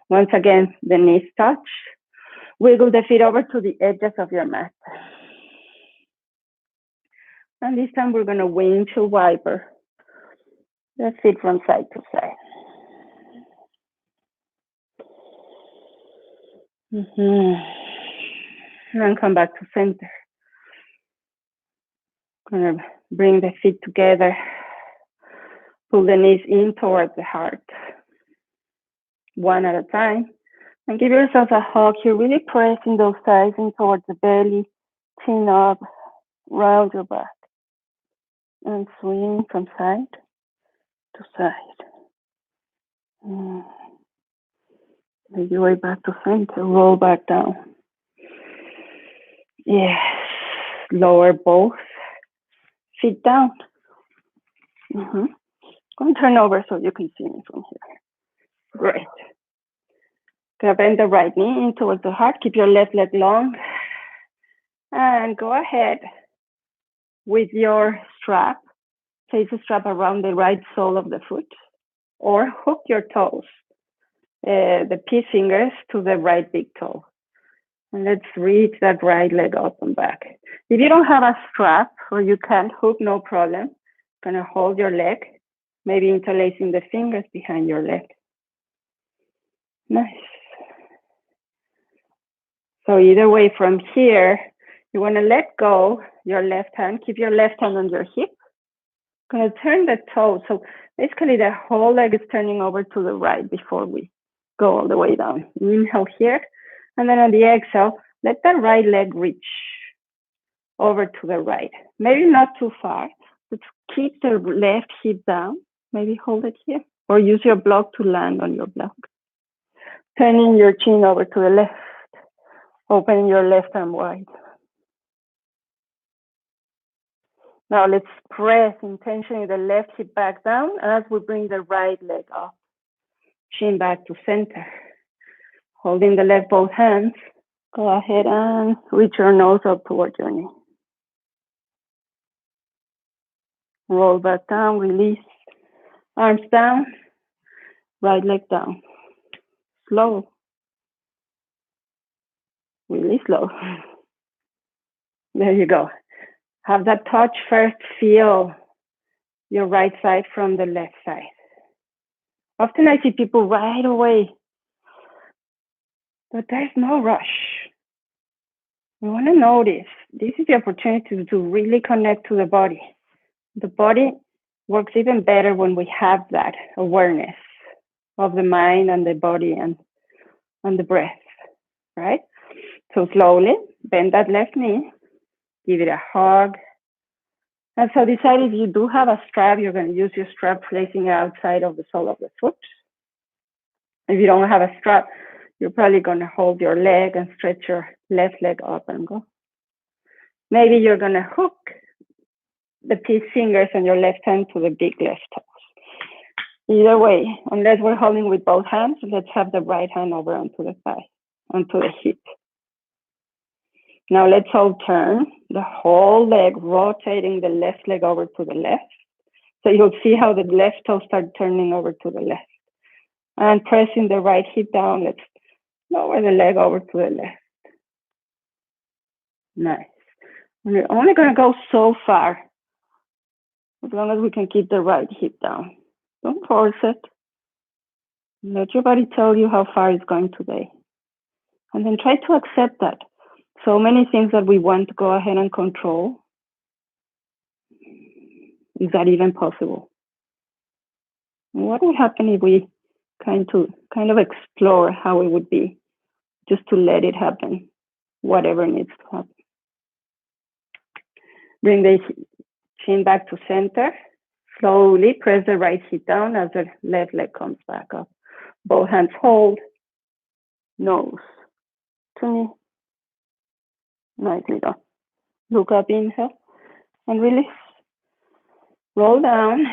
Once again, the knees touch. Wiggle the feet over to the edges of your mat. And this time we're going to windshield wiper the feet from side to side. And come back to center. Gonna bring the feet together. Pull the knees in towards the heart. One at a time. And give yourself a hug. You're really pressing those thighs in towards the belly. Chin up. Round your back. And swing from side to side. Make your way back to center. Roll back down. Yes. lower both feet down. I'm going to turn over so you can see me from here. Great. Gonna bend the right knee in towards the heart. Keep your left leg long. And go ahead with your strap. Place the strap around the right sole of the foot, or hook your toes, the peace fingers to the right big toe. And let's reach that right leg up and back. If you don't have a strap or you can't hook, no problem. Gonna hold your leg, maybe interlacing the fingers behind your leg. Nice. So either way from here, you wanna let go your left hand, keep your left hand on your hip. Gonna turn the toe. So basically the whole leg is turning over to the right before we go all the way down. Inhale here. And then on the exhale, let that right leg reach over to the right. Maybe not too far, but keep the left hip down. Maybe hold it here, or use your block to land on your block. Turning your chin over to the left, opening your left arm wide. Now let's press intentionally the left hip back down as we bring the right leg up. Chin back to center. Holding the left both hands. Go ahead and reach your nose up toward your knee. Roll back down, release. Arms down, right leg down. Slow. Really slow. There you go. Have that touch first. Feel your right side from the left side. Often I see people right away, but there's no rush. We want to notice. This is the opportunity to really connect to the body. The body works even better when we have that awareness of the mind and the body and the breath, right? So slowly bend that left knee, give it a hug. And so decide if you do have a strap, you're going to use your strap placing it outside of the sole of the foot. If you don't have a strap, you're probably going to hold your leg and stretch your left leg up and go. Maybe you're going to hook the peace fingers on your left hand to the big left toes. Either way, unless we're holding with both hands, let's have the right hand over onto the thigh, onto the hip. Now let's all turn the whole leg, rotating the left leg over to the left. So you'll see how the left toe starts turning over to the left. And pressing the right hip down, let's lower the leg over to the left. Nice. We're only going to go so far, as long as we can keep the right hip down. Don't force it. Let your body tell you how far it's going today. And then try to accept that. So many things that we want to go ahead and control. Is that even possible? What would happen if we kind of explore how it would be just to let it happen, whatever needs to happen? Bring the chin back to center. Slowly press the right hip down as the left leg comes back up. Both hands hold, nose to knee. Nicely done. Look up, inhale, and release. Roll down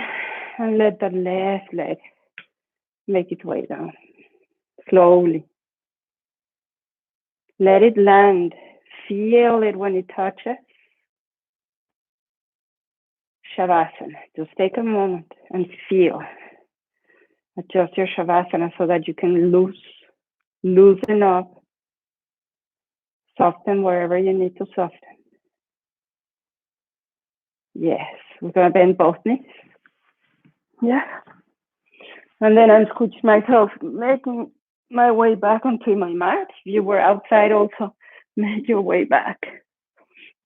and let the left leg make its way down. Slowly. Let it land. Feel it when it touches. Shavasana. Just take a moment and feel. Adjust your Shavasana so that you can loosen up, soften wherever you need to soften. Yes, we're going to bend both knees. Yeah. And then I'm squishing myself, making my way back onto my mat. If you were outside also, make your way back.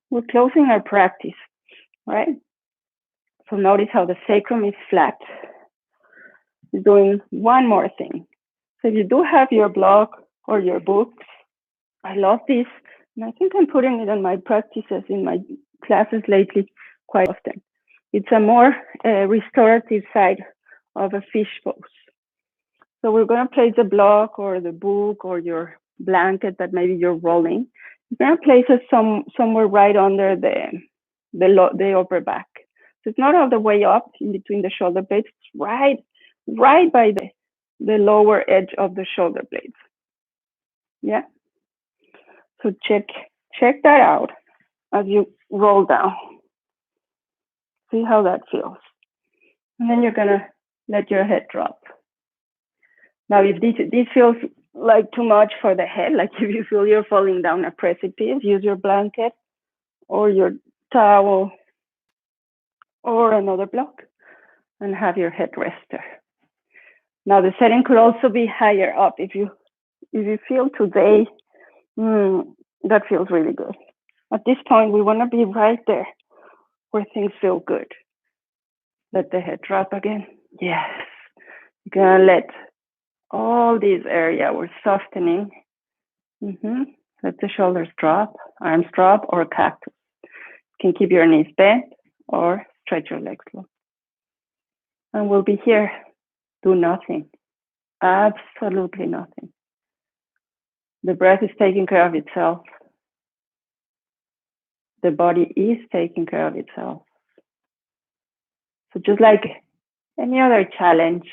We're closing our practice, right? So notice how the sacrum is flat. We're doing one more thing. So if you do have your blog or your books, I love this. And I think I'm putting it on my practices in my classes lately quite often. It's a more restorative side of a fish pose. So we're going to place the block or the book or your blanket that maybe you're rolling You're gonna place it somewhere right under the upper back. So it's not all the way up in between the shoulder blades. It's right by the lower edge of the shoulder blades. Yeah. So check that out as you roll down. See how that feels. And then you're gonna let your head drop. Now, if this feels like too much for the head, like if you feel you're falling down a precipice, use your blanket or your towel or another block and have your head rest there. Now, the setting could also be higher up if you feel today that feels really good. At this point, we want to be right there where things feel good. Let the head drop again. Yes. You're gonna let all these area we're softening. Let the shoulders drop, arms drop, or cactus. You can keep your knees bent or stretch your legs long. And we'll be here. Do nothing. Absolutely nothing. The breath is taking care of itself. The body is taking care of itself. So just like any other challenge,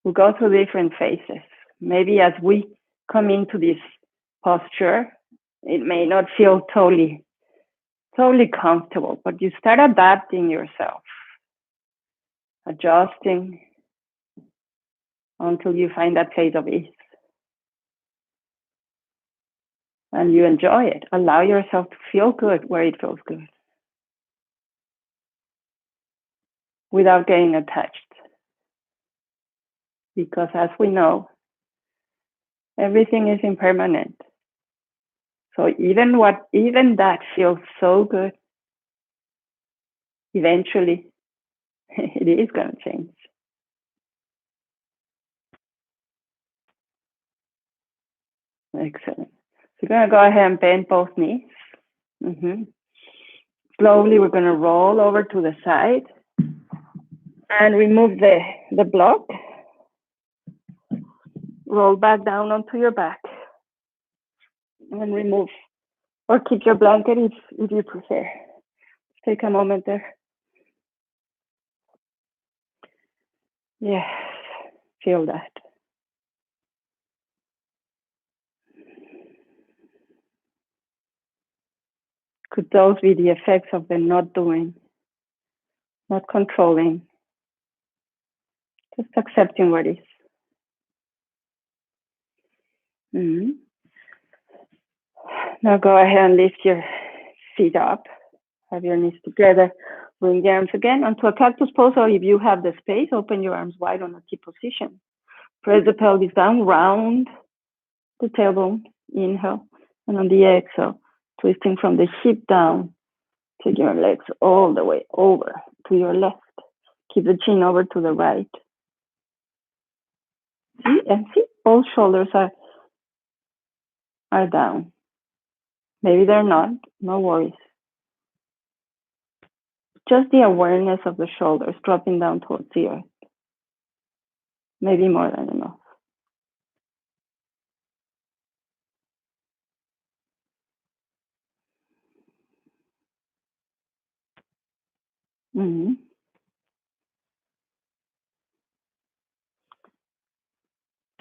we go through different phases. Maybe as we come into this posture, it may not feel totally comfortable, but you start adapting yourself, adjusting until you find that phase of ease. And you enjoy it. Allow yourself to feel good where it feels good without getting attached. Because as we know, everything is impermanent. So even that feels so good, eventually it is going to change. Excellent. So you're going to go ahead and bend both knees. Slowly, we're going to roll over to the side and remove the block. Roll back down onto your back and remove or keep your blanket if you prefer. Take a moment there. Yes, feel that. Could those be the effects of the not doing, not controlling, just accepting what is? Now go ahead and lift your feet up. Have your knees together. Bring the arms again onto a cactus pose, or if you have the space, open your arms wide on a T position. Press the pelvis down, round the tailbone, inhale, and on the exhale, twisting from the hip down, take your legs all the way over to your left. Keep the chin over to the right. See, both shoulders are down. Maybe they're not, no worries. Just the awareness of the shoulders dropping down towards the earth. Maybe more than enough.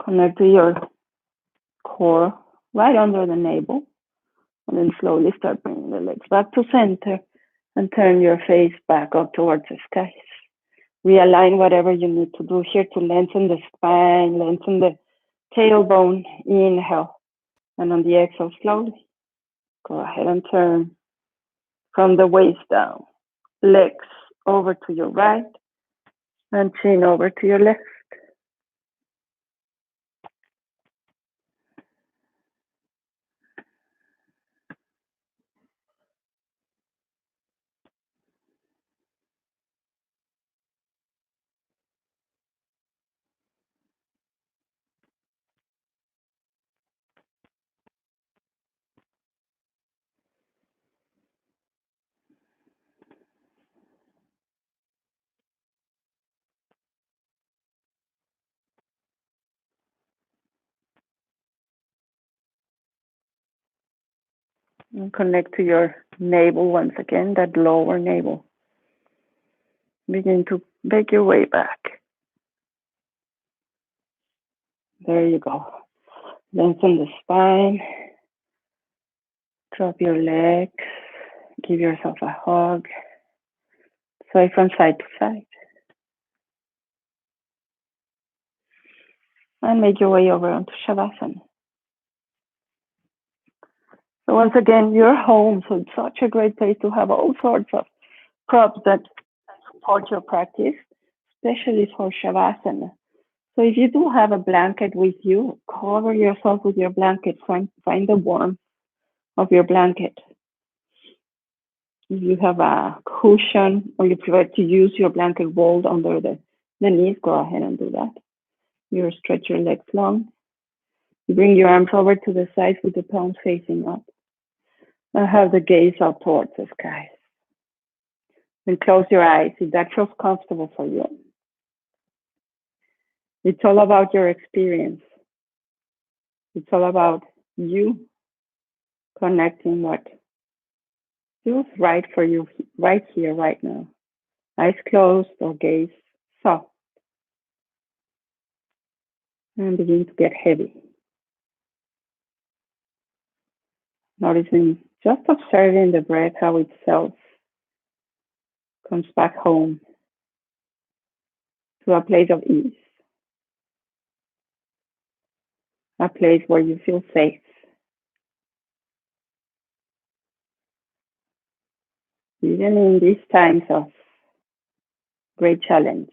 Connect to your core right under the navel, and then slowly start bringing the legs back to center and turn your face back up towards the skies. Realign whatever you need to do here to lengthen the spine, lengthen the tailbone. Inhale, and on the exhale, slowly go ahead and turn from the waist down. Legs over to your right and chin over to your left. And connect to your navel once again, that lower navel. Begin to make your way back. There you go. Lengthen the spine. Drop your legs. Give yourself a hug. Sway from side to side. And make your way over onto Shavasana. So once again, you're home, so it's such a great place to have all sorts of props that support your practice, especially for Shavasana. So if you do have a blanket with you, cover yourself with your blanket. Find the warmth of your blanket. If you have a cushion or you prefer to use your blanket rolled under the knees, go ahead and do that. You stretch your legs long. You bring your arms over to the sides with the palms facing up. And have the gaze up towards the sky. And close your eyes if that feels comfortable for you. It's all about your experience. It's all about you connecting what feels right for you right here, right now. Eyes closed or gaze soft. And begin to get heavy. Noticing, just observing the breath, how itself comes back home to a place of ease. A place where you feel safe. Even in these times of great challenge.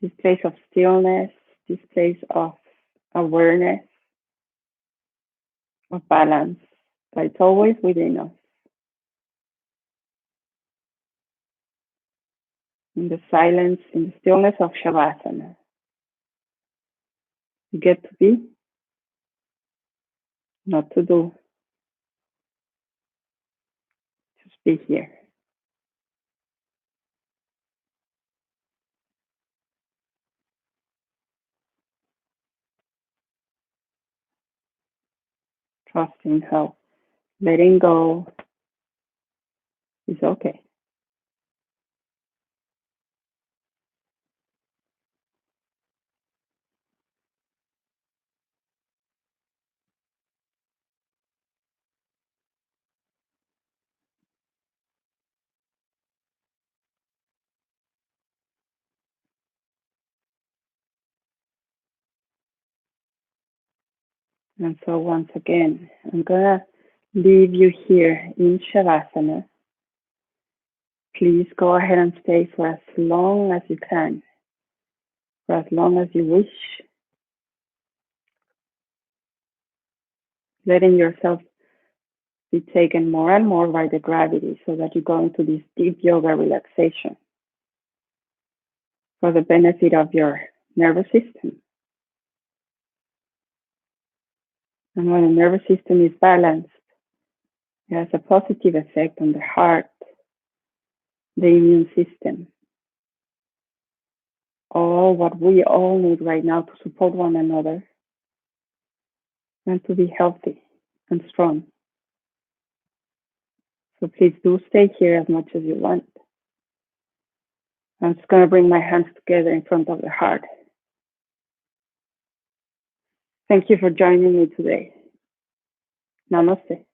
This place of stillness, this place of awareness, of balance, but it's always within us. In the silence, in the stillness of Shavasana, you get to be, not to do. Just be here. Trusting how letting go is okay. And so once again, I'm gonna leave you here in Shavasana. Please go ahead and stay for as long as you can, for as long as you wish, letting yourself be taken more and more by the gravity so that you go into this deep yoga relaxation for the benefit of your nervous system. And when the nervous system is balanced, it has a positive effect on the heart, the immune system, all what we all need right now to support one another and to be healthy and strong. So please do stay here as much as you want. I'm just going to bring my hands together in front of the heart. Thank you for joining me today. Namaste.